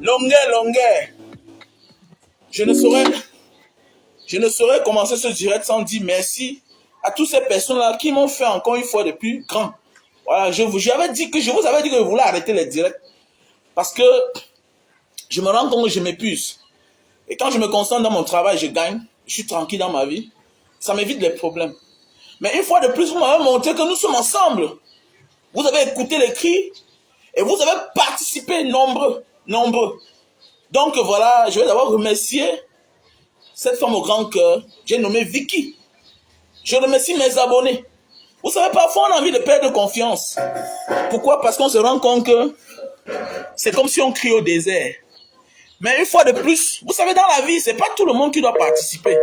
Longueur. Je ne saurais commencer ce direct sans dire merci à toutes ces personnes-là qui m'ont fait encore une fois de plus grand. Voilà, je vous avais dit que je voulais arrêter les directs parce que je me rends compte que je m'épuise. Et quand je me concentre dans mon travail, je gagne, je suis tranquille dans ma vie, ça m'évite les problèmes. Mais une fois de plus, vous m'avez montré que nous sommes ensemble. Vous avez écouté les cris et vous avez participé nombreux. Donc voilà, je vais d'abord remercier cette femme au grand cœur, j'ai nommé Vicky. Je remercie mes abonnés. Vous savez, parfois on a envie de perdre confiance. Pourquoi? Parce qu'on se rend compte que c'est comme si on crie au désert. Mais une fois de plus, vous savez, dans la vie, c'est pas tout le monde qui doit participer.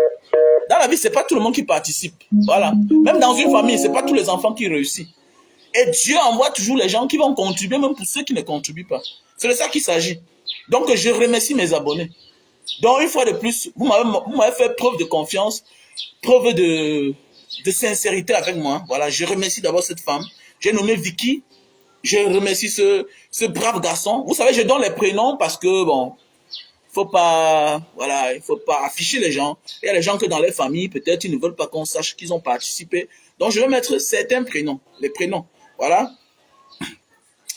Dans la vie, c'est pas tout le monde qui participe. Voilà. Même dans une famille, c'est pas tous les enfants qui réussissent. Et Dieu envoie toujours les gens qui vont contribuer, même pour ceux qui ne contribuent pas. C'est de ça qu'il s'agit. Donc, je remercie mes abonnés. Donc, une fois de plus, vous m'avez fait preuve de confiance, preuve de sincérité avec moi. Voilà, je remercie d'abord cette femme. J'ai nommé Vicky. Je remercie ce brave garçon. Vous savez, je donne les prénoms parce que, bon, il faut pas afficher les gens. Il y a les gens que dans les familles, peut-être, ils ne veulent pas qu'on sache qu'ils ont participé. Donc, je vais mettre certains prénoms, les prénoms. Voilà.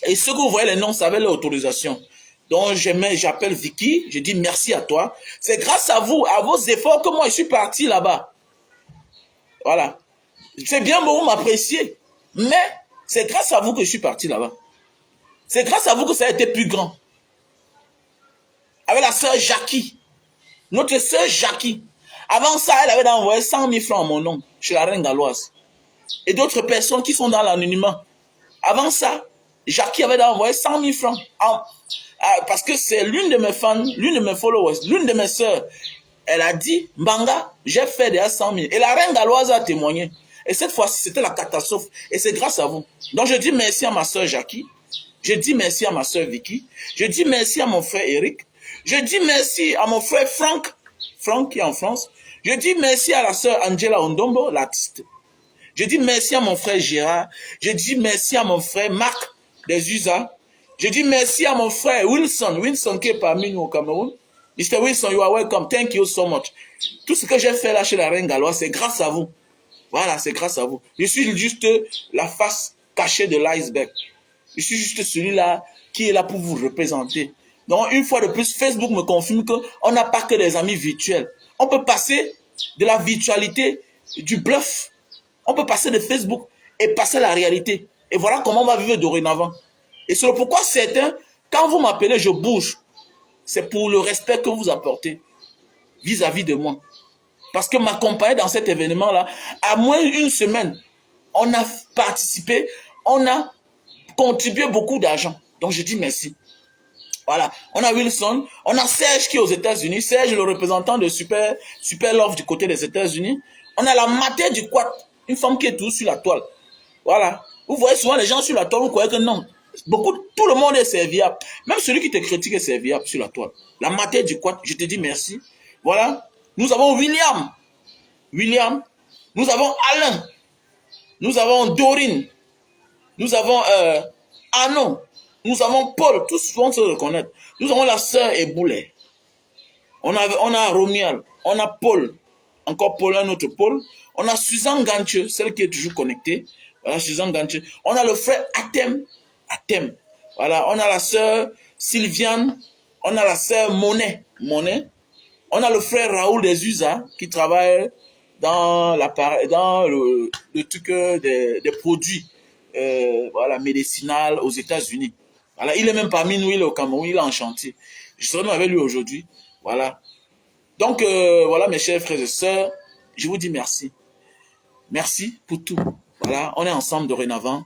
Et ceux que vous voyez les noms, ça avait l'autorisation. Donc, j'appelle Vicky, je dis merci à toi. C'est grâce à vous, à vos efforts que moi, je suis parti là-bas. Voilà. C'est bien beau, vous m'appréciez. Mais, c'est grâce à vous que je suis parti là-bas. C'est grâce à vous que ça a été plus grand. Avec la sœur Jackie. Notre sœur Jackie. Avant ça, elle avait envoyé 100 000 francs à mon nom, chez la reine galloise. Et d'autres personnes qui sont dans l'anonymat. Avant ça, Jackie avait envoyé 100 000 francs. Parce que c'est l'une de mes fans, l'une de mes followers, l'une de mes sœurs. Elle a dit, Mbanga, j'ai fait déjà 100 000. Et la reine galloise a témoigné. Et cette fois-ci, c'était la catastrophe. Et c'est grâce à vous. Donc je dis merci à ma sœur Jackie. Je dis merci à ma sœur Vicky. Je dis merci à mon frère Eric. Je dis merci à mon frère Franck qui est en France. Je dis merci à la sœur Angela Ondombo, l'artiste. Je dis merci à mon frère Gérard. Je dis merci à mon frère Marc des USA. Je dis merci à mon frère Wilson qui est parmi nous au Cameroun. Mr. Wilson, you are welcome. Thank you so much. Tout ce que j'ai fait là chez la reine galloise, c'est grâce à vous. Voilà, c'est grâce à vous. Je suis juste la face cachée de l'iceberg. Je suis juste celui-là qui est là pour vous représenter. Donc, une fois de plus, Facebook me confirme qu'on n'a pas que des amis virtuels. On peut passer de la virtualité, du bluff. On peut passer de Facebook et passer à la réalité. Et voilà comment on va vivre dorénavant. Et c'est pourquoi certains, quand vous m'appelez, je bouge. C'est pour le respect que vous apportez vis-à-vis de moi. Parce que m'accompagner dans cet événement-là, à moins d'une semaine, on a participé, on a contribué beaucoup d'argent. Donc je dis merci. Voilà. On a Wilson, on a Serge qui est aux États-Unis. Serge, le représentant de Super Love du côté des États-Unis. On a la Maté du Quat, une femme qui est toujours sur la toile. Voilà. Vous voyez souvent les gens sur la toile, vous croyez que non. Tout le monde est serviable. Même celui qui te critique est serviable sur la toile. La Maté du Quat, je te dis merci. Voilà. Nous avons William. Nous avons Alain. Nous avons Dorine. Nous avons Anon. Nous avons Paul. Tous vont se reconnaître. Nous avons la sœur Eboulé. On a Romial. On a Paul. Encore Paul, un autre Paul. On a Suzanne Gantieux, celle qui est toujours connectée. Voilà, Suzanne Gantieux. On a le frère Atem. Voilà, on a la sœur Sylviane. On a la sœur Monet. On a le frère Raoul des USA qui travaille dans le truc des produits voilà, médicinal aux États-Unis. Voilà, il est même parmi nous, il est au Cameroun, il est en chantier. Je serai même avec lui aujourd'hui. Voilà. Donc, voilà, mes chers frères et sœurs, je vous dis merci. Merci pour tout. Voilà, on est ensemble dorénavant.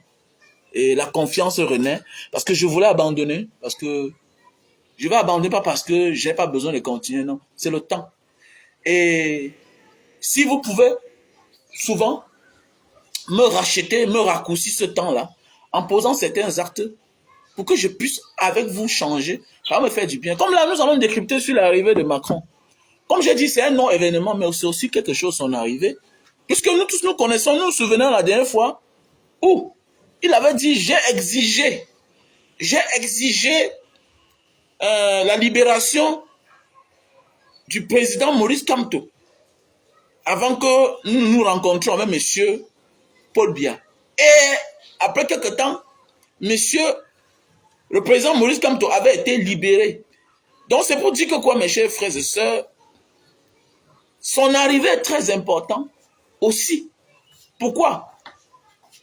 Et la confiance renaît. Parce que je voulais abandonner. Parce que je vais abandonner pas parce que j'ai pas besoin de continuer, non. C'est le temps. Et si vous pouvez souvent me racheter, me raccourcir ce temps-là, en posant certains actes, pour que je puisse avec vous changer, ça va me faire du bien. Comme là, nous allons décrypter sur l'arrivée de Macron. Comme j'ai dit, c'est un non-événement, mais c'est aussi quelque chose son arrivée. Puisque nous tous nous connaissons, nous nous souvenons la dernière fois où il avait dit, j'ai exigé la libération du président Maurice Kamto, avant que nous nous rencontrions avec monsieur Paul Biya. Et après quelques temps, monsieur, le président Maurice Kamto avait été libéré. Donc c'est pour dire que quoi, mes chers frères et sœurs, son arrivée est très importante aussi. Pourquoi?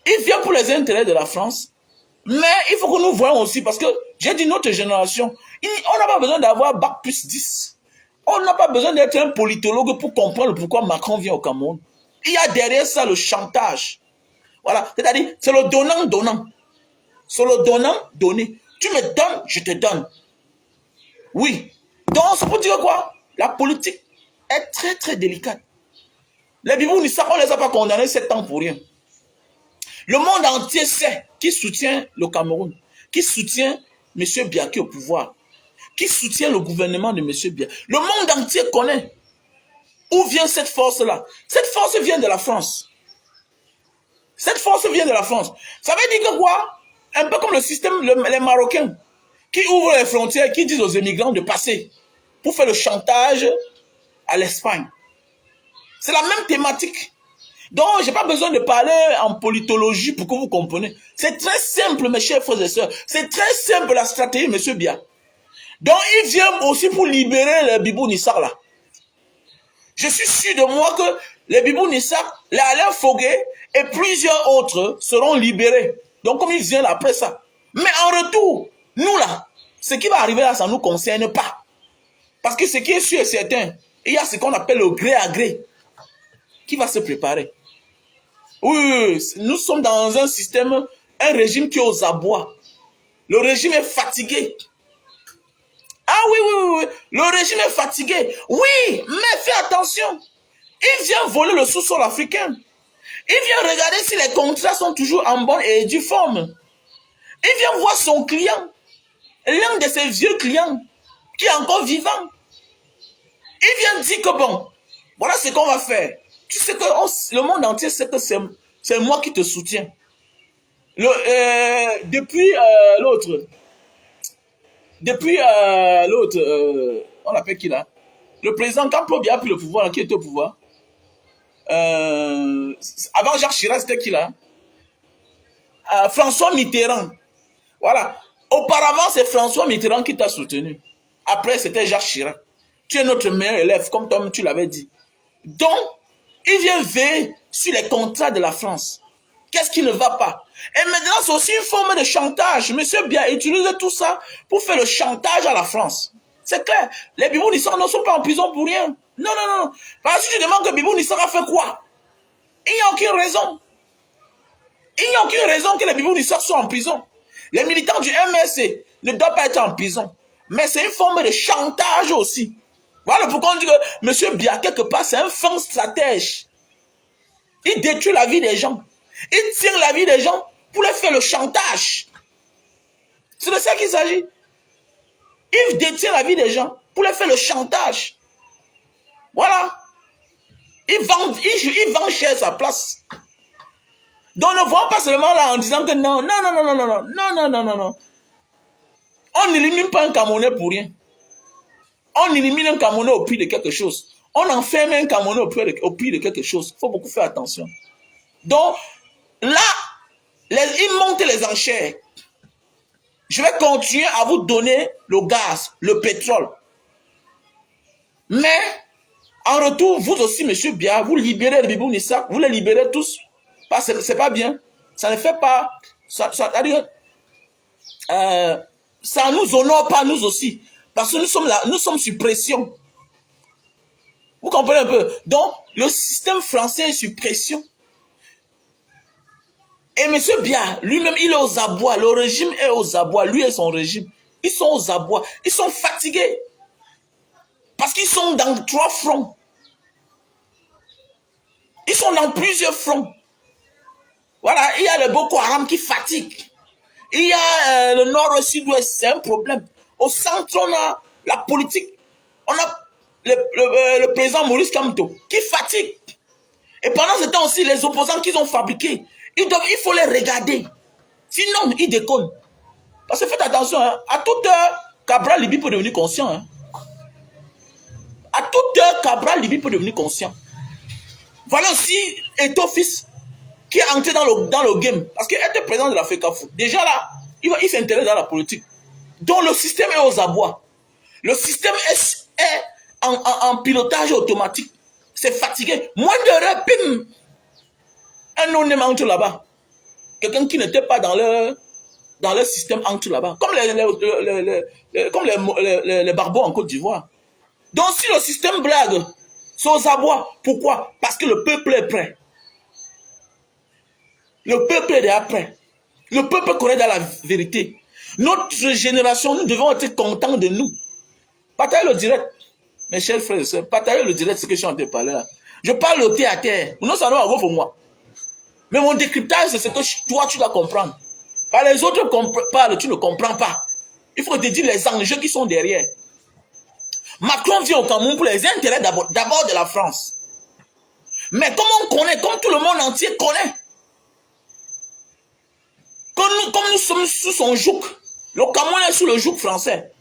Il vient pour les intérêts de la France, mais il faut que nous voyons aussi, parce que j'ai dit notre génération, on n'a pas besoin d'avoir bac plus 10. On n'a pas besoin d'être un politologue pour comprendre pourquoi Macron vient au Cameroun. Il y a derrière ça le chantage. Voilà, c'est-à-dire, c'est le donnant-donnant. C'est le donnant-donné. Tu me donnes, je te donne. Oui. Donc, c'est pour dire quoi? La politique est très, très délicate. Les Bibou Nissa, on ne les a pas condamnés 7 ans pour rien. Le monde entier sait qui soutient le Cameroun, qui soutient M. Biya qui est au pouvoir, qui soutient le gouvernement de M. Biya. Le monde entier connaît où vient cette force-là. Cette force vient de la France. Cette force vient de la France. Ça veut dire que quoi? Un peu comme le système, les Marocains, qui ouvrent les frontières, qui disent aux immigrants de passer pour faire le chantage à l'Espagne. C'est la même thématique. Donc, je n'ai pas besoin de parler en politologie pour que vous compreniez. C'est très simple, mes chers frères et sœurs. C'est très simple la stratégie de M. Biya. Donc, il vient aussi pour libérer les Bibou Nissar là. Je suis sûr de moi que les Bibou Nissar, les Alain Fogué et plusieurs autres seront libérés. Donc, comme il vient là après ça. Mais en retour, nous là, ce qui va arriver là, ça ne nous concerne pas. Parce que ce qui est sûr et certain, il y a ce qu'on appelle le gré à gré qui va se préparer. Oui, nous sommes dans un système, un régime qui est aux abois. Le régime est fatigué. Ah oui, le régime est fatigué. Oui, mais fais attention. Il vient voler le sous-sol africain. Il vient regarder si les contrats sont toujours en bonne et due forme. Il vient voir son client, l'un de ses vieux clients, qui est encore vivant. Il vient dire que bon, voilà ce qu'on va faire. Tu sais que le monde entier sait que c'est moi qui te soutiens. Depuis l'autre, on l'appelle qui là? Le président, quand Paul Biya a pris le pouvoir, qui était au pouvoir? Avant Jacques Chirac, c'était qui là? François Mitterrand. Voilà. Auparavant, c'est François Mitterrand qui t'a soutenu. Après, c'était Jacques Chirac. Tu es notre meilleur élève, comme toi tu l'avais dit. Donc, il vient veiller sur les contrats de la France. Qu'est-ce qui ne va pas? Et maintenant, c'est aussi une forme de chantage. Monsieur Biya utilise tout ça pour faire le chantage à la France. C'est clair. Les Bibou Nissar ne sont pas en prison pour rien. Non. Parce que tu demandes que Bibou Nissar a fait quoi? Il n'y a aucune raison. Il n'y a aucune raison que les Bibou Nissar soient en prison. Les militants du MSC ne doivent pas être en prison. Mais c'est une forme de chantage aussi. Voilà pourquoi on dit que M. Biya, quelque part, c'est un fin stratège. Il détruit la vie des gens. Il tire la vie des gens pour les faire le chantage. C'est de ça qu'il s'agit. Il détient la vie des gens pour les faire le chantage. Voilà. Il vend cher sa place. Donc ne voyons pas seulement là en disant que non. On n'élimine pas un Camerounais pour rien. On élimine un Camerounais au prix de quelque chose. On enferme un Camerounais au prix de quelque chose. Il faut beaucoup faire attention. Donc, là, ils montent les enchères. Je vais continuer à vous donner le gaz, le pétrole. Mais, en retour, vous aussi, M. Biya, vous libérez les Bibou Nissar, vous les libérez tous. Parce que c'est pas bien. Ça ne fait pas... Ça nous honore pas, nous aussi. Parce que nous sommes là, nous sommes sur pression. Vous comprenez un peu? Donc, le système français est sur pression. Et M. Biya, lui-même, il est aux abois. Le régime est aux abois. Lui et son régime. Ils sont aux abois. Ils sont fatigués. Parce qu'ils sont dans 3 fronts. Ils sont dans plusieurs fronts. Voilà, il y a le Boko Haram qui fatigue. Il y a le nord et sud-ouest, c'est un problème. Au centre, on a la politique. On a le président Maurice Kamto qui fatigue. Et pendant ce temps aussi, les opposants qu'ils ont fabriqués, il faut les regarder. Sinon, ils déconnent. Parce que faites attention, hein, à toute heure, Cabral Libi peut devenir conscient. Hein. À toute heure, Cabral Libi peut devenir conscient. Voilà aussi Eto Fils qui est entré dans le game. Parce qu'être président de la FECAFOOT, déjà là, il s'intéresse dans la politique. Donc le système est aux abois. Le système est en pilotage automatique. C'est fatigué. Moins de pim. Un non-aimant entre là-bas. Quelqu'un qui n'était pas dans le système entre là-bas. Comme les barbeaux en Côte d'Ivoire. Donc si le système blague, c'est aux abois. Pourquoi? Parce que le peuple est prêt. Le peuple est déjà prêt. Le peuple connaît dans la vérité. Notre génération, nous devons être contents de nous. Partagez le direct. Mes chers frères et sœurs, partagez le direct, ce que je suis en train de parler là. Je parle au terre à terre. Nous, ça doit avoir pour moi. Mais mon décryptage, c'est ce que toi, tu dois comprendre. Par les autres parlent, tu ne comprends pas. Il faut te dire les enjeux qui sont derrière. Macron vient au Cameroun pour les intérêts d'abord de la France. Mais comme on connaît, comme tout le monde entier connaît, comme nous sommes sous son joug, le Cameroun est sous le joug français.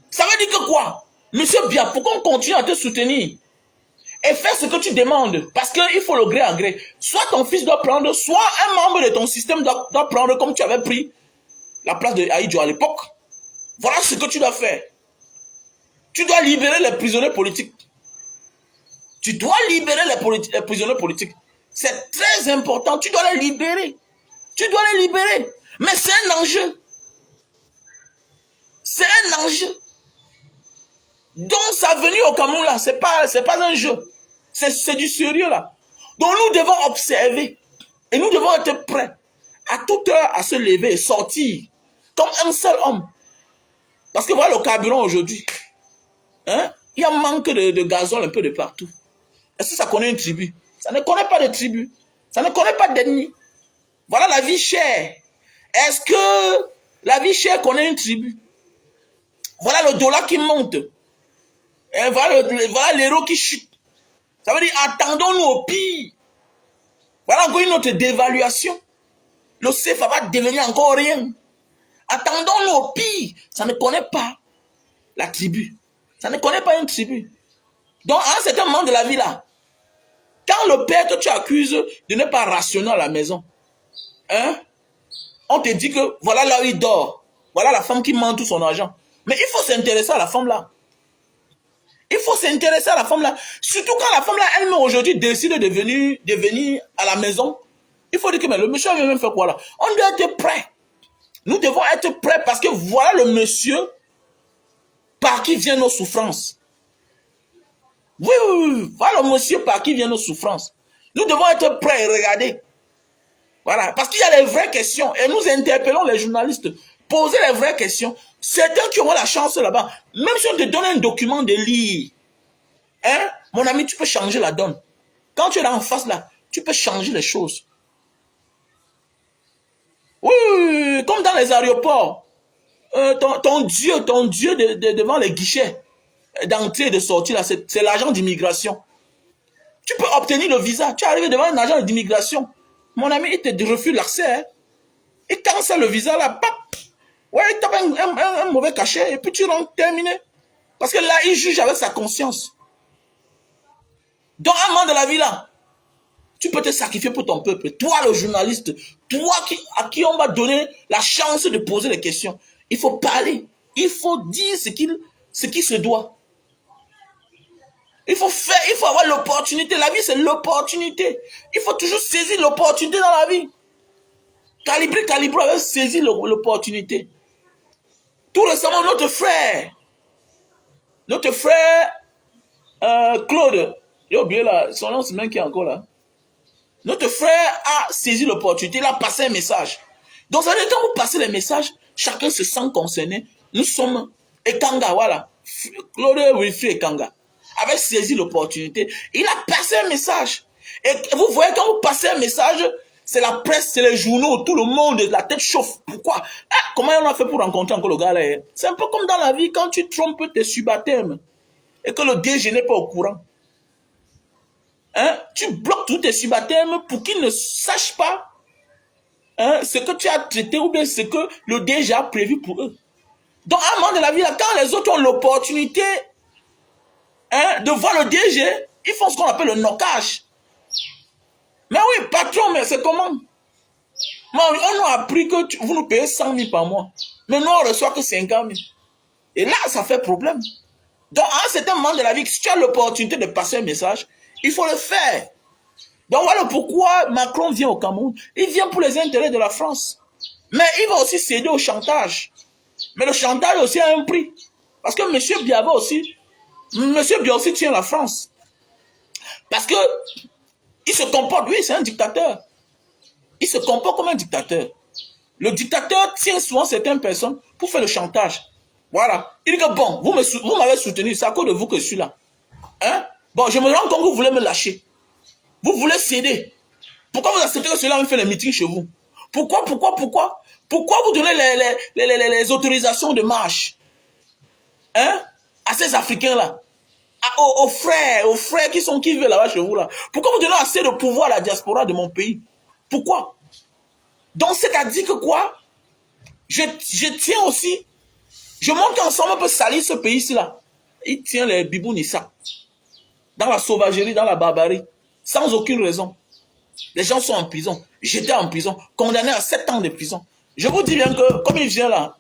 Ça veut dire que quoi? Monsieur Bia, pourquoi on continue à te soutenir? Et faire ce que tu demandes. Parce qu'il faut le gré à gré. Soit ton fils doit prendre, soit un membre de ton système doit prendre comme tu avais pris la place de Aïdjo à l'époque. Voilà ce que tu dois faire. Tu dois libérer les prisonniers politiques. Tu dois libérer les prisonniers politiques. C'est très important. Tu dois les libérer. Tu dois les libérer. Mais c'est un enjeu. C'est un enjeu. Donc sa venue au Cameroun là, c'est pas un jeu. C'est du sérieux là. Donc nous devons observer. Et nous devons être prêts à toute heure à se lever et sortir comme un seul homme. Parce que voilà le carburant aujourd'hui. Hein? Il y a un manque de gazole un peu de partout. Est-ce que ça connaît une tribu? Ça ne connaît pas de tribu. Ça ne connaît pas d'ennemis. Voilà la vie chère. Est-ce que la vie chère connaît une tribu? Voilà le dollar qui monte. Et voilà l'euro qui chute. Ça veut dire, attendons-nous au pire. Voilà encore une autre dévaluation. Le CFA va devenir encore rien. Attendons-nous au pire. Ça ne connaît pas la tribu. Ça ne connaît pas une tribu. Donc, à un certain moment de la vie là, quand le père que tu accuses de ne pas rationner à la maison, hein, on te dit que voilà là où il dort. Voilà la femme qui ment tout son argent. Mais il faut s'intéresser à la femme là. Il faut s'intéresser à la femme là. Surtout quand la femme là, elle-même aujourd'hui décide de venir à la maison. Il faut dire que mais le monsieur vient même faire quoi là? On doit être prêt. Nous devons être prêts parce que voilà le monsieur par qui viennent nos souffrances. Oui. Voilà le monsieur par qui viennent nos souffrances. Nous devons être prêts et regarder. Voilà. Parce qu'il y a les vraies questions. Et nous interpellons les journalistes. Posez les vraies questions. Certains qui auront la chance là-bas, même si on te donne un document de lire, hein, mon ami, tu peux changer la donne. Quand tu es là en face là, tu peux changer les choses. Oui, comme dans les aéroports. Ton Dieu devant les guichets d'entrée et de sortie là, c'est l'agent d'immigration. Tu peux obtenir le visa. Tu arrives devant un agent d'immigration. Mon ami, il te refuse l'accès. Hein. Et quand c'est le visa là, pap, ouais, il tape un mauvais cachet et puis tu rentres terminé. Parce que là, il juge avec sa conscience. Dans un moment de la vie là, tu peux te sacrifier pour ton peuple. Toi, le journaliste, toi à qui on va donner la chance de poser des questions. Il faut parler. Il faut dire ce qui se doit. Il faut avoir l'opportunité. La vie, c'est l'opportunité. Il faut toujours saisir l'opportunité dans la vie. Calibré avait saisi l'opportunité. Tout récemment, notre frère Claude, j'ai oublié là, son nom c'est même qui est encore là. Notre frère a saisi l'opportunité, il a passé un message. Donc, ça veut dire quand vous passez les messages, chacun se sent concerné. Nous sommes Ekanga, voilà. Claude Wilfried Ekanga avait saisi l'opportunité. Il a passé un message. Et vous voyez, quand vous passez un message, c'est la presse, c'est les journaux, tout le monde, la tête chauffe. Pourquoi? Comment on a fait pour rencontrer encore le gars là? C'est un peu comme dans la vie, quand tu trompes tes subalternes et que le DG n'est pas au courant. Hein? Tu bloques tous tes subalternes pour qu'ils ne sachent pas ce que tu as traité ou bien ce que le DG a prévu pour eux. Donc, à un moment de la vie, là, quand les autres ont l'opportunité de voir le DG, ils font ce qu'on appelle le knockage. Mais oui, patron, mais c'est comment? Moi, on nous a appris que vous nous payez 100 000 par mois. Mais nous, on ne reçoit que 50 000. Et là, ça fait problème. Donc, à un certain moment de la vie, si tu as l'opportunité de passer un message, il faut le faire. Donc, voilà pourquoi Macron vient au Cameroun. Il vient pour les intérêts de la France. Mais il va aussi céder au chantage. Mais le chantage aussi a un prix. Parce que M. Biya aussi, tient la France. Parce que il se comporte, oui, c'est un dictateur. Il se comporte comme un dictateur. Le dictateur tient souvent certaines personnes pour faire le chantage. Voilà. Il dit que bon, vous m'avez soutenu, c'est à cause de vous que je suis là. Hein? Bon, je me rends compte que vous voulez me lâcher. Vous voulez céder. Pourquoi vous acceptez que cela me fait les meetings chez vous? Pourquoi vous donnez les autorisations de marche, hein, à ces Africains-là, aux frères qui vivent là-bas chez vous là? Pourquoi vous donnez assez de pouvoir à la diaspora de mon pays? Pourquoi? Donc c'est-à-dire que quoi? Je tiens aussi, je montre qu'ensemble on peut salir ce pays-ci là. Il tient les Bibounissa dans la sauvagerie, dans la barbarie, sans aucune raison. Les gens sont en prison. J'étais en prison, condamné à 7 ans de prison. Je vous dis bien que, comme il vient là,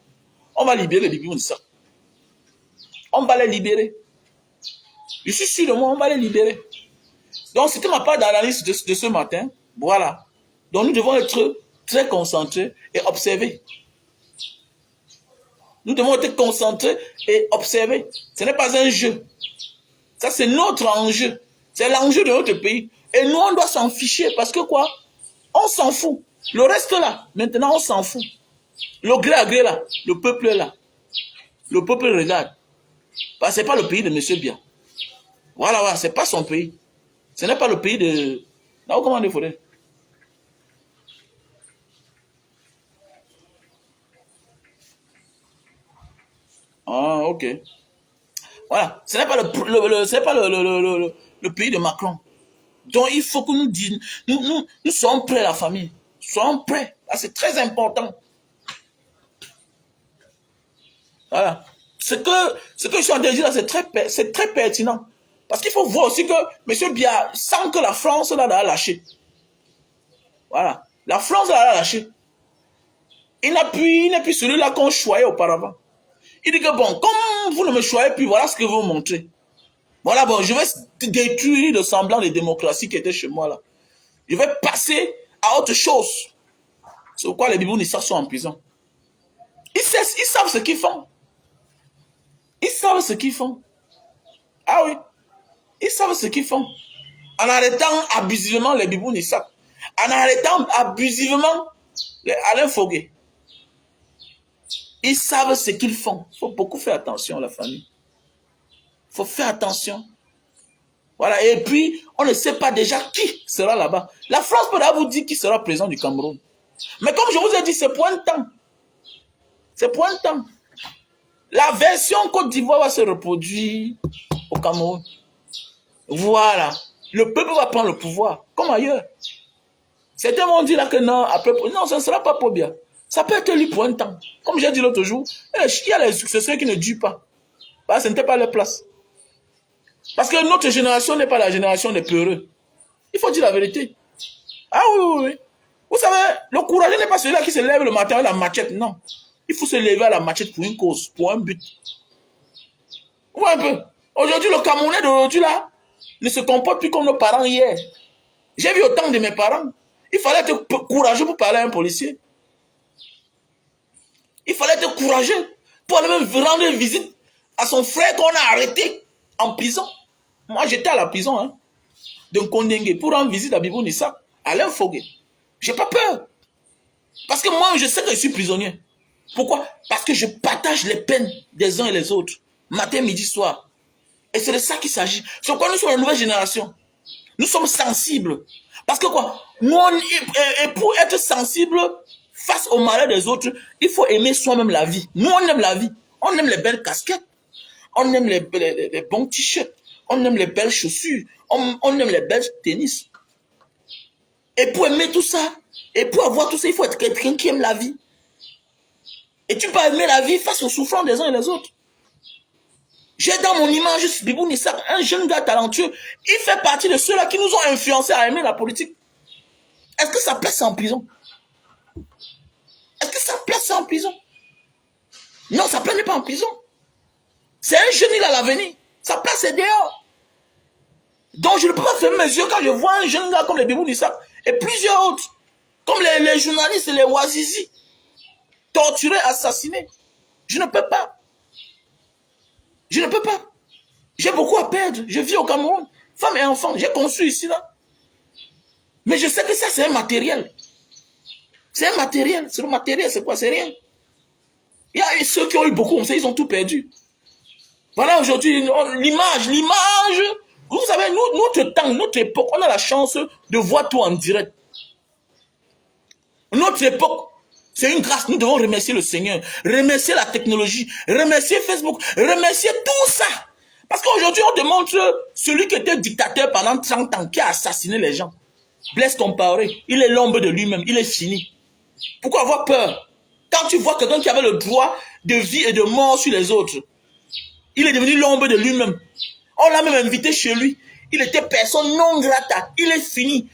on va libérer les Bibounissa. On va les libérer. Je suis sûr de moi, on va les libérer. Donc, c'était ma part d'analyse de ce matin. Voilà. Donc, nous devons être très concentrés et observer. Nous devons être concentrés et observer. Ce n'est pas un jeu. Ça, c'est notre enjeu. C'est l'enjeu de notre pays. Et nous, on doit s'en ficher parce que quoi? On s'en fout. Le reste là, maintenant, on s'en fout. Le gré à gré là, le peuple est là. Le peuple regarde. Parce que ce n'est pas le pays de M. Biya. Voilà, ce n'est pas son pays. Ce n'est pas le pays de... Non, comment il faudrait? Ah, ok. Voilà. Ce n'est pas le pays de Macron. Donc, il faut que nous disions, nous soyons prêts, la famille. Soyons prêts. C'est très important. Voilà. Ce que je suis en train de dire là, c'est très pertinent. Parce qu'il faut voir aussi que M. Biya sent que la France là, l'a lâché. Voilà. La France là, l'a lâché. Il n'est plus celui-là qu'on choyait auparavant. Il dit que bon, comme vous ne me choyez plus, voilà ce que vous montrez. Voilà, bon, je vais détruire le semblant de démocratie qui était chez moi là. Je vais passer à autre chose. C'est pourquoi les Bibounissa sont en prison. Ils savent ce qu'ils font. Ils savent ce qu'ils font. Ah oui. Ils savent ce qu'ils font. En arrêtant abusivement les Bibounissa. En arrêtant abusivement les Alain Fogué. Ils savent ce qu'ils font. Il faut beaucoup faire attention, la famille. Il faut faire attention. Voilà. Et puis, on ne sait pas déjà qui sera là-bas. La France peut vous dire qui sera président du Cameroun. Mais comme je vous ai dit, c'est pour un temps. C'est pour un temps. La version Côte d'Ivoire va se reproduire au Cameroun. Voilà. Le peuple va prendre le pouvoir, comme ailleurs. Certains vont dire là que non, après, non, ça ne sera pas pour bien. Ça peut être lui pour un temps. Comme j'ai dit l'autre jour, il y a les successeurs qui ne durent pas. Parce que ce n'était pas leur place. Parce que notre génération n'est pas la génération des peureux. Il faut dire la vérité. Ah oui, oui, oui. Vous savez, le courageux n'est pas celui-là qui se lève le matin avec la machette, non. Il faut se lever à la machette pour une cause, pour un but. Vous voyez un peu. Aujourd'hui, le Camerounais d'aujourd'hui, là, ne se comporte plus comme nos parents hier. J'ai vu autant de mes parents. Il fallait être courageux pour parler à un policier. Il fallait être courageux pour aller même rendre visite à son frère qu'on a arrêté en prison. Moi, j'étais à la prison, hein, de Kondenge pour rendre visite à Bibounissa, à Alain Fogué. J'ai pas peur. Parce que moi, je sais que je suis prisonnier. Pourquoi? Parce que je partage les peines des uns et des autres. Matin, midi, soir. Et c'est de ça qu'il s'agit. C'est pourquoi nous sommes la nouvelle génération. Nous sommes sensibles. Parce que quoi? Nous, et pour être sensible face au malheur des autres, il faut aimer soi-même la vie. Nous, on aime la vie. On aime les belles casquettes. On aime les bons t-shirts. On aime les belles chaussures. On aime les belles tennis. Et pour aimer tout ça, et pour avoir tout ça, il faut être quelqu'un qui aime la vie. Et tu peux aimer la vie face aux souffrances des uns et des autres. J'ai dans mon image Bibou Nissa, un jeune gars talentueux. Il fait partie de ceux-là qui nous ont influencés à aimer la politique. Est-ce que sa place est en prison? Est-ce que sa place est en prison? Non, sa place n'est pas en prison. C'est un jeune, il a l'avenir. Sa place est dehors. Donc je ne peux pas fermer mes yeux quand je vois un jeune gars comme les Bibou Nissa et plusieurs autres, comme les journalistes et les Ouazizi, torturés, assassinés. Je ne peux pas. Je ne peux pas. J'ai beaucoup à perdre. Je vis au Cameroun. Femme et enfant. J'ai construit ici, là. Mais je sais que ça, c'est un matériel. C'est un matériel. C'est le matériel, c'est quoi? C'est rien. Il y a ceux qui ont eu beaucoup, comme ça, ils ont tout perdu. Voilà, aujourd'hui, l'image. Vous savez, notre temps, notre époque, on a la chance de voir tout en direct. Notre époque, c'est une grâce. Nous devons remercier le Seigneur, remercier la technologie, remercier Facebook, remercier tout ça. Parce qu'aujourd'hui, on te montre celui qui était dictateur pendant 30 ans, qui a assassiné les gens. Blaise Compaoré, il est l'ombre de lui-même, il est fini. Pourquoi avoir peur? Quand tu vois quelqu'un qui avait le droit de vie et de mort sur les autres, il est devenu l'ombre de lui-même. On l'a même invité chez lui. Il était personne non grata. Il est fini.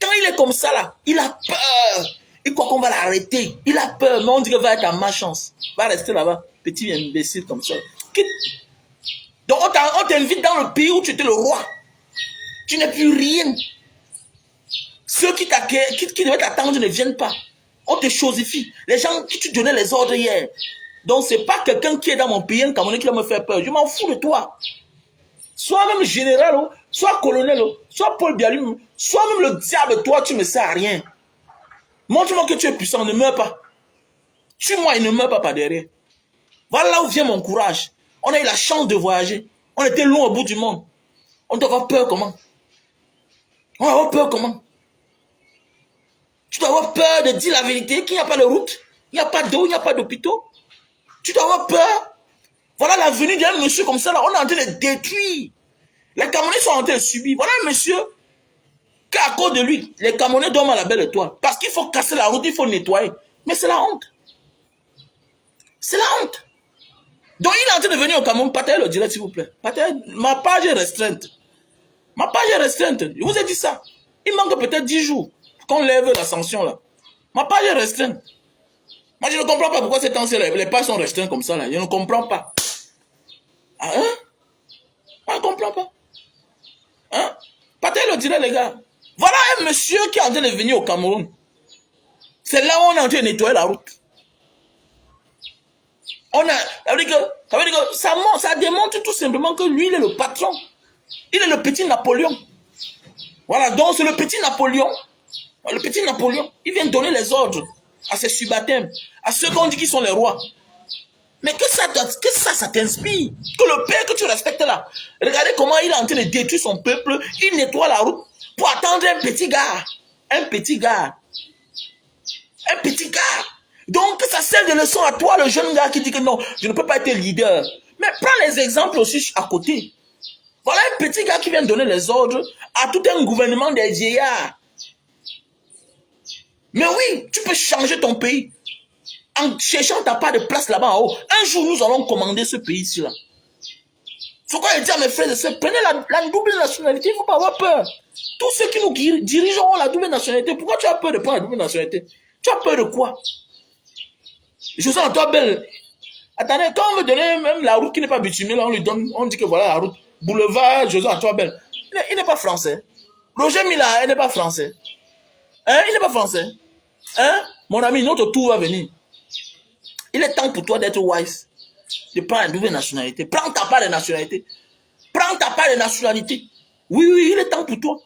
Quand il est comme ça là, il a peur. Il croit qu'on va l'arrêter. Il a peur, mais on dit qu'il va être à ma chance. Va rester là-bas, petit imbécile comme ça. Quitte. Donc on t'invite dans le pays où tu étais le roi. Tu n'es plus rien. Ceux qui devaient t'attendre ne viennent pas. On te chosifie. Les gens qui tu donnais les ordres hier. Donc c'est pas quelqu'un qui est dans mon pays, un Camerounais qui va me faire peur. Je m'en fous de toi. Soit même général, soit colonel, soit Paul Bialum, soit même le diable, toi tu ne me sers à rien. Montre-moi que tu es puissant, ne meurs pas. Tue-moi et ne meurs pas par derrière. Voilà là où vient mon courage. On a eu la chance de voyager. On était loin au bout du monde. On doit avoir peur comment? On doit avoir peur comment? Tu dois avoir peur de dire la vérité, qu'il n'y a pas de route, il n'y a pas d'eau, il n'y a pas d'hôpitaux. Tu dois avoir peur. Voilà la venue d'un monsieur comme ça, là, on est en train de détruire. Les Camerounais sont en train de subir. Voilà un monsieur qu'à cause de lui, les Camerounais dorment à la belle étoile. Parce qu'il faut casser la route, il faut nettoyer. Mais c'est la honte. C'est la honte. Donc il est en train de venir au Cameroun. Partagez le direct, s'il vous plaît. Partagez. Ma page est restreinte. Ma page est restreinte. Je vous ai dit ça. Il manque peut-être 10 jours pour qu'on lève la sanction là. Ma page est restreinte. Moi je ne comprends pas pourquoi ces temps-ci les pages sont restreintes comme ça là. Je ne comprends pas. Ah, hein? Je ne comprends pas. Hein? Partagez le direct, les gars. Voilà un monsieur qui est en train de venir au Cameroun. C'est là où on est en train de nettoyer la route. Ça veut dire que ça démontre tout simplement que lui, il est le patron. Il est le petit Napoléon. Voilà, donc c'est le petit Napoléon. Le petit Napoléon, il vient donner les ordres à ses subalternes, à ceux qu'on dit qu'ils sont les rois. Mais que ça t'inspire. Que le père que tu respectes là, regardez comment il est en train de détruire son peuple, il nettoie la route pour attendre un petit gars. Un petit gars. Un petit gars. Donc que ça sert de leçon à toi, le jeune gars qui dit que non, je ne peux pas être leader. Mais prends les exemples aussi à côté. Voilà un petit gars qui vient donner les ordres à tout un gouvernement des vieillards. Mais oui, tu peux changer ton pays en cherchant ta part de place là-bas en haut. Un jour, nous allons commander ce pays-ci là. Faut quoi dire à mes frères et sœurs, prenez la double nationalité, il ne faut pas avoir peur. Tous ceux qui nous dirigent ont la double nationalité. Pourquoi tu as peur de prendre la double nationalité? Tu as peur de quoi? José Antoine Bell. Attendez, quand on veut donner même la route qui n'est pas bitumée, là, on lui donne, on dit que voilà la route. Boulevard José Antoine Bell. Il n'est pas français. Roger Mila, il n'est pas français. Hein? Il n'est pas français. Hein? Mon ami, notre tour va venir. Il est temps pour toi d'être wise. De prendre une double nationalité. Prends ta part de nationalité. Prends ta part de nationalité. Oui, oui, il est temps pour toi.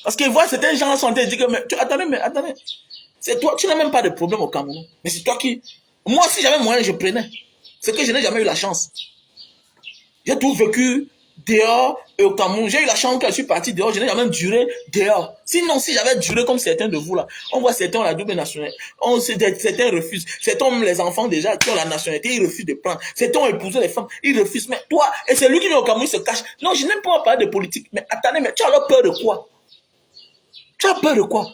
Parce que voilà, certains gens sont en train de dire que, mais attendez. C'est toi, tu n'as même pas de problème au Cameroun. Mais c'est toi qui... Moi, si j'avais moyen, je prenais. C'est que je n'ai jamais eu la chance. J'ai tout vécu dehors et au Cameroun. J'ai eu la chance quand je suis parti dehors. Je n'ai jamais duré dehors. Sinon, si j'avais duré comme certains de vous là, on voit certains ont la double nationalité. Certains refusent. Certains ont les enfants déjà qui ont la nationalité, ils refusent de prendre. Certains ont épousé les femmes, ils refusent. Mais toi, et c'est lui qui vient au Cameroun, il se cache. Non, je n'aime pas parler de politique. Mais attendez, mais tu as alors peur de quoi? Tu as peur de quoi?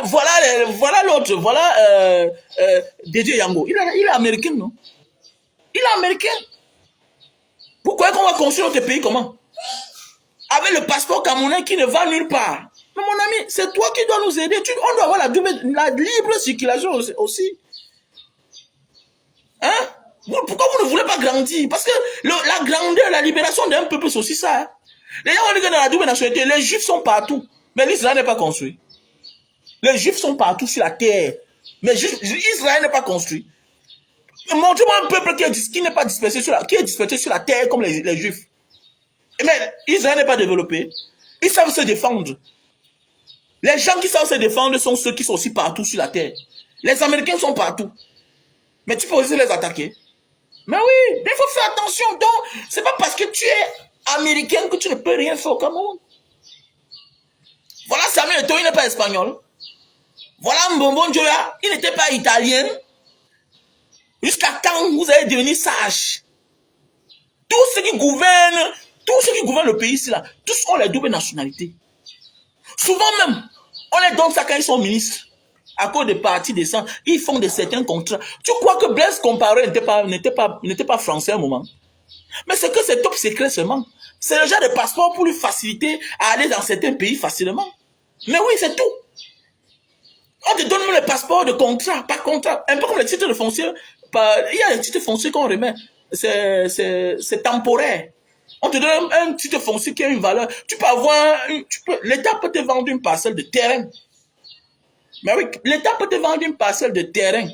Voilà l'autre, voilà Dédé Yango. Il est américain, non? Il est américain. Vous croyez qu'on va construire notre pays comment? Avec le passeport camerounais qui ne va nulle part. Mais mon ami, c'est toi qui dois nous aider. On doit avoir la libre circulation aussi. Hein? Pourquoi vous ne voulez pas grandir? Parce que la grandeur, la libération d'un peuple, c'est aussi ça. Hein? Les gens ont dit que dans la double nationalité, les juifs sont partout. Mais l'Israël n'est pas construit. Les juifs sont partout sur la terre. Mais Israël n'est pas construit. Montrez-moi un peuple qui n'est pas dispersé sur la terre comme les juifs. Mais Israël n'est pas développé. Ils savent se défendre. Les gens qui savent se défendre sont ceux qui sont aussi partout sur la terre. Les Américains sont partout. Mais tu peux aussi les attaquer. Mais oui, il faut faire attention. Donc, c'est pas parce que tu es américain que tu ne peux rien faire au Cameroun. Voilà Samuel Eto'o, il n'est pas espagnol. Voilà Mbombo Njoya, il n'était pas italien. Jusqu'à quand vous allez devenir sage? Tous ceux qui gouvernent le pays ici, là, tous ont les doubles nationalités. Souvent même, on les donne ça quand ils sont ministres. À cause des partis des sangs, ils font de certains contrats. Tu crois que Blaise Compaoré n'était pas français à un moment? Mais c'est que c'est top secret seulement. C'est le genre de passeport pour lui faciliter à aller dans certains pays facilement. Mais oui, c'est tout. On te donne même le passeport de contrat, par contrat. Un peu comme les titres de foncier. Il y a des titres fonciers qu'on remet. C'est temporaire. On te donne un titre foncier qui a une valeur. Tu peux avoir... L'État peut te vendre une parcelle de terrain. Mais oui, l'État peut te vendre une parcelle de terrain.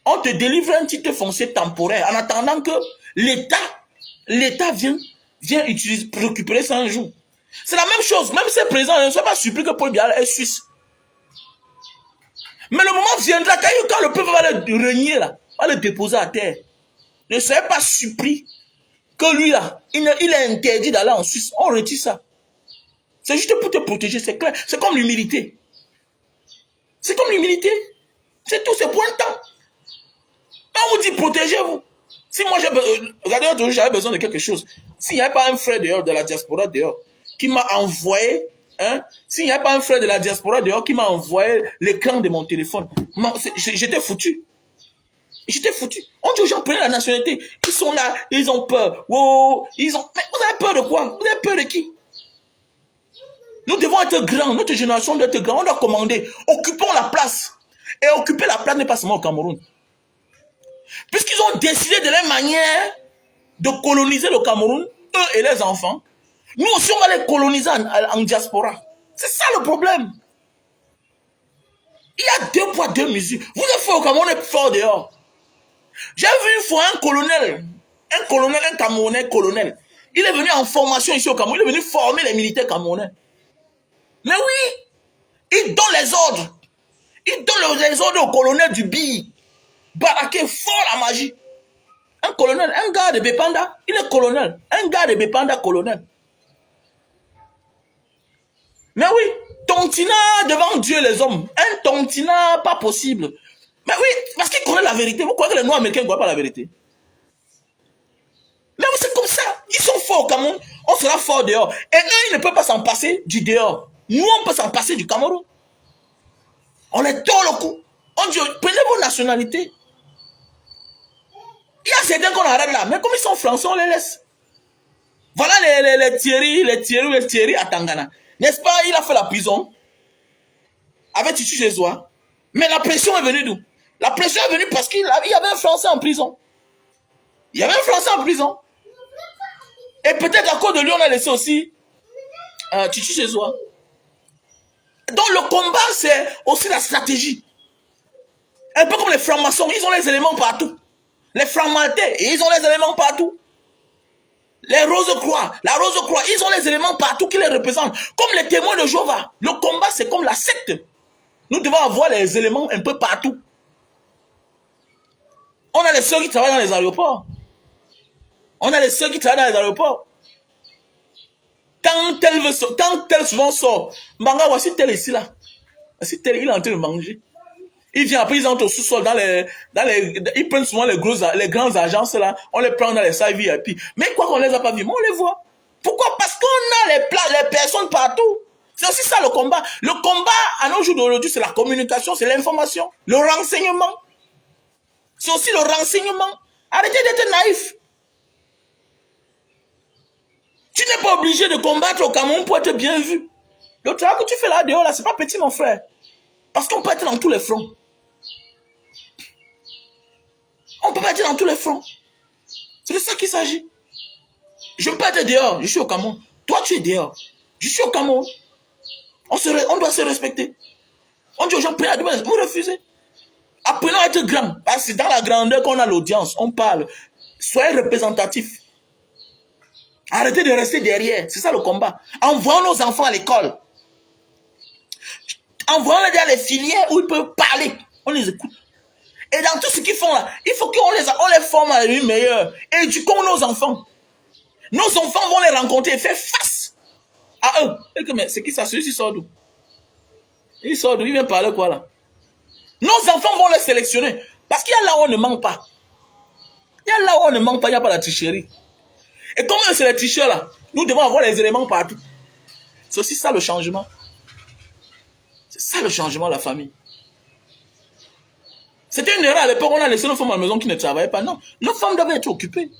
On te délivre un titre foncier temporaire en attendant que l'État vienne utiliser, récupérer ça un jour. C'est la même chose. Même si le président ne soit pas surpris que Paul Biya est suisse. Mais le moment viendra quand le peuple va le renier, là, va le déposer à terre. Ne soyez pas surpris que lui, là, il est interdit d'aller en Suisse. On retire ça. C'est juste pour te protéger, c'est clair. C'est comme l'humilité. C'est comme l'humilité. C'est tout, c'est pour un temps. On vous dit protégez-vous. Si moi regardez, j'avais besoin de quelque chose. S'il n'y avait pas un frère dehors, de la diaspora dehors, qui m'a envoyé, hein, s'il n'y avait pas un frère de la diaspora dehors qui m'a envoyé l'écran de mon téléphone, j'étais foutu. J'étais foutu. On dit aux gens, prenez la nationalité. Ils sont là, ils ont peur. Wow, mais vous avez peur de quoi? Vous avez peur de qui? Nous devons être grands. Notre génération doit être grande. On doit commander. Occupons la place. Et occuper la place n'est pas seulement au Cameroun. Puisqu'ils ont décidé de leur manière de coloniser le Cameroun, eux et les enfants, nous aussi on va les coloniser en diaspora. C'est ça le problème. Il y a 2 poids 2 mesures. Vous êtes fort au Cameroun, on est fort dehors. J'ai vu une fois un Camerounais colonel. Il est venu en formation ici au Cameroun. Il est venu former les militaires camerounais. Mais oui, il donne les ordres. Il donne les ordres au colonel du BI. Baraké, fort la magie. Un colonel, un gars de Bepanda, il est colonel. Un gars de Bepanda, colonel. Mais oui, tontina devant Dieu et les hommes. Un tontina, pas possible. Mais oui, parce qu'il connaît la vérité. Vous croyez que les Noirs américains ne voient pas la vérité? Mais oui, c'est comme ça. Ils sont forts au Cameroun. On sera fort dehors. Et eux, ils ne peuvent pas s'en passer du dehors. Nous, on peut s'en passer du Cameroun. On les tord le coup. On dit, prenez vos nationalités. Il y a certains qu'on arrête là. Mais comme ils sont français, on les laisse. Voilà les Thierry à Tangana. N'est-ce pas, il a fait la prison avec Titu Jézois. Mais la pression est venue d'où? La pression est venue parce qu'il y avait un Français en prison. Il y avait un Français en prison. Et peut-être à cause de lui, on a laissé aussi Titu Jézois. Donc le combat, c'est aussi la stratégie. Un peu comme les francs-maçons, ils ont les éléments partout. Les francs-maçons, ils ont les éléments partout. Les Rose-Croix, la Rose-Croix, ils ont les éléments partout qui les représentent. Comme les témoins de Jéhovah. Le combat, c'est comme la secte. Nous devons avoir les éléments un peu partout. On a les sœurs qui travaillent dans les aéroports. On a les sœurs qui travaillent dans les aéroports. Quand tel souvent sort, Mbanga, voici tel ici là. Voici tel, il est en train de manger. Il vient après, ils entrent au sous-sol ils prennent souvent les grandes agences là, on les prend dans les salles VIP. Mais quoi qu'on les a pas vus, mais on les voit. Pourquoi? Parce qu'on a les personnes partout. C'est aussi ça le combat. Le combat à nos jours d'aujourd'hui, c'est la communication, c'est l'information, le renseignement. C'est aussi le renseignement. Arrêtez d'être naïf. Tu n'es pas obligé de combattre au Cameroun pour être bien vu. Le travail que tu fais là dehors, là, c'est pas petit, mon frère. Parce qu'on peut être dans tous les fronts. On peut pas être dans tous les fronts. C'est de ça qu'il s'agit. Je ne peux pas être dehors, je suis au Cameroun. Toi, tu es dehors. Je suis au Cameroun. On doit se respecter. On dit aux gens, prenez la demande, vous refusez. Apprenons à être grand. Parce que dans la grandeur qu'on a l'audience, on parle. Soyez représentatifs. Arrêtez de rester derrière. C'est ça le combat. Envoyons nos enfants à l'école. Envoyons-les dans les filières où ils peuvent parler. On les écoute. Et dans tout ce qu'ils font là, il faut qu'on les forme à une meilleure. Éduquons nos enfants. Nos enfants vont les rencontrer et faire face à eux. Et que, mais c'est qui ça? Celui-ci sort d'où? Il sort d'où? Il vient parler quoi là? Nos enfants vont les sélectionner. Parce qu'il y a là où on ne manque pas. Il y a là où on ne manque pas, il n'y a pas la tricherie. Et comme c'est les tricheurs là, nous devons avoir les éléments partout. C'est aussi ça le changement. C'est ça le changement, la famille. C'était une erreur à l'époque, on a laissé nos femmes à la maison qui ne travaillaient pas. Non, nos femmes doivent être occupées.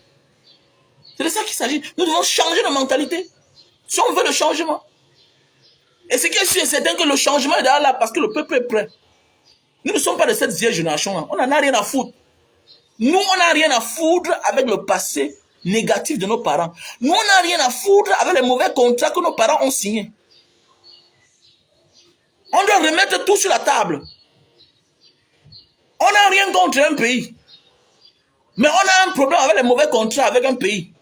C'est de ça qu'il s'agit. Nous devons changer de mentalité. Si on veut le changement. Et ce qui est sûr, c'est que le changement est là parce que le peuple est prêt. Nous ne sommes pas de cette vieille génération-là. On n'en a rien à foutre. Nous, on n'a rien à foutre avec le passé négatif de nos parents. Nous, on n'a rien à foutre avec les mauvais contrats que nos parents ont signés. On doit remettre tout sur la table. On n'a rien contre un pays. Mais on a un problème avec les mauvais contrats avec un pays.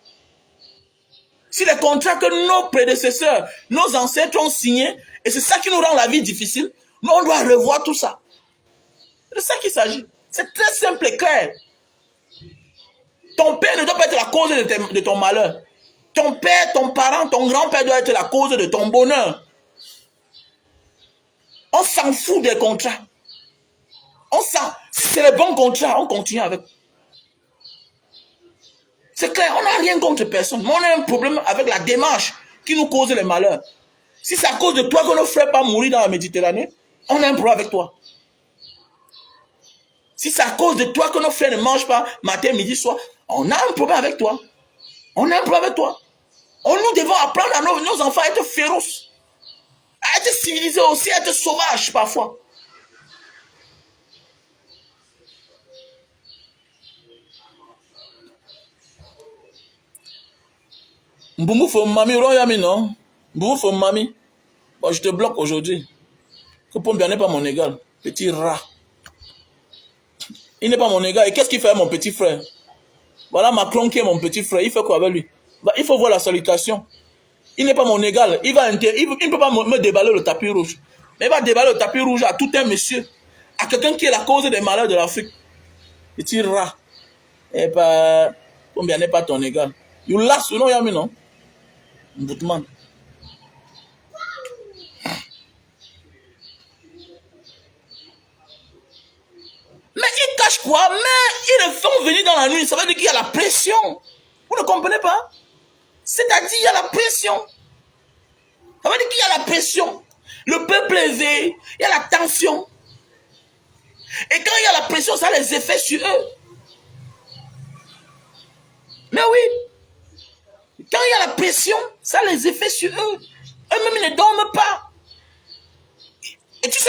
Si les contrats que nos prédécesseurs, nos ancêtres ont signés, et c'est ça qui nous rend la vie difficile, nous, on doit revoir tout ça. C'est de ça qu'il s'agit. C'est très simple et clair. Ton père ne doit pas être la cause de ton malheur. Ton père, ton parent, ton grand-père doit être la cause de ton bonheur. On s'en fout des contrats. Si c'est les bons contrats, on continue avec. C'est clair, on n'a rien contre personne. Mais on a un problème avec la démarche qui nous cause les malheurs. Si c'est à cause de toi que nos frères pas mourir dans la Méditerranée, on a un problème avec toi. Si c'est à cause de toi que nos frères ne mangent pas matin, midi, soir, on a un problème avec toi. On a un problème avec toi. Nous devons apprendre à nos enfants à être féroces, à être civilisés aussi, à être sauvages parfois. Mboumou faut mami, royami non. Mboumou faut mami. Bon, je te bloque aujourd'hui. Que Pombia n'est pas mon égal. Petit rat. Il n'est pas mon égal. Et qu'est-ce qu'il fait mon petit frère? Voilà Macron qui est mon petit frère. Il fait quoi avec lui? Bah, il faut voir la salutation. Il n'est pas mon égal. Il ne peut pas me déballer le tapis rouge. Mais il va déballer le tapis rouge à tout un monsieur. À quelqu'un qui est la cause des malheurs de l'Afrique. Petit rat. Et bah, Pombia n'est pas ton égal. You last, you know, Yami, non? Mboutman. Mais ils cachent quoi? Mais ils le font venir dans la nuit. Ça veut dire qu'il y a la pression. Vous ne comprenez pas? C'est-à-dire qu'il y a la pression. Ça veut dire qu'il y a la pression. Le peuple est éveillé. Il y a la tension. Et quand il y a la pression, ça a les effets sur eux. Mais oui. Quand il y a la pression, ça a les effets sur eux. Eux-mêmes, ils ne dorment pas. Et tu sais,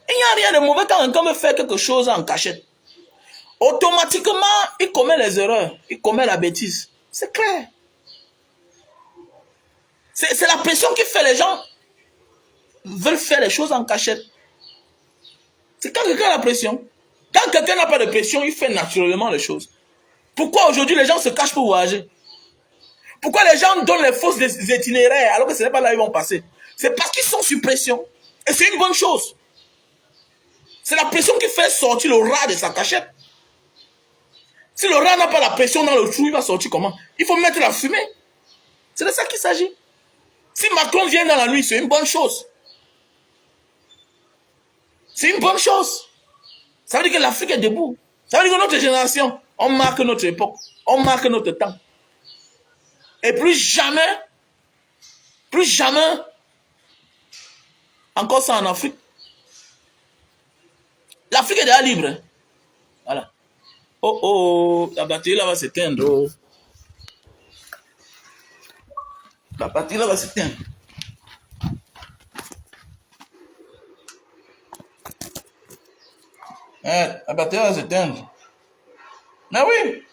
il n'y a rien de mauvais quand quelqu'un me fait quelque chose en cachette. Automatiquement, il commet les erreurs. Il commet la bêtise. C'est clair. C'est la pression qui fait les gens veulent faire les choses en cachette. C'est quand quelqu'un a la pression. Quand quelqu'un n'a pas de pression, il fait naturellement les choses. Pourquoi aujourd'hui les gens se cachent pour voyager? Pourquoi les gens donnent les fausses itinéraires alors que ce n'est pas là où ils vont passer? C'est parce qu'ils sont sous pression. Et c'est une bonne chose. C'est la pression qui fait sortir le rat de sa cachette. Si le rat n'a pas la pression dans le trou, il va sortir comment? Il faut mettre la fumée. C'est de ça qu'il s'agit. Si Macron vient dans la nuit, c'est une bonne chose. C'est une bonne chose. Ça veut dire que l'Afrique est debout. Ça veut dire que notre génération, on marque notre époque. On marque notre temps. Et plus jamais, Encore ça en Afrique. L'Afrique est déjà libre. Hein. Voilà. Oh oh, la batterie là va s'éteindre. Oh. La batterie là va s'éteindre. La batterie va s'éteindre. Mais oui.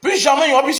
Plus jamais il n'y aura plus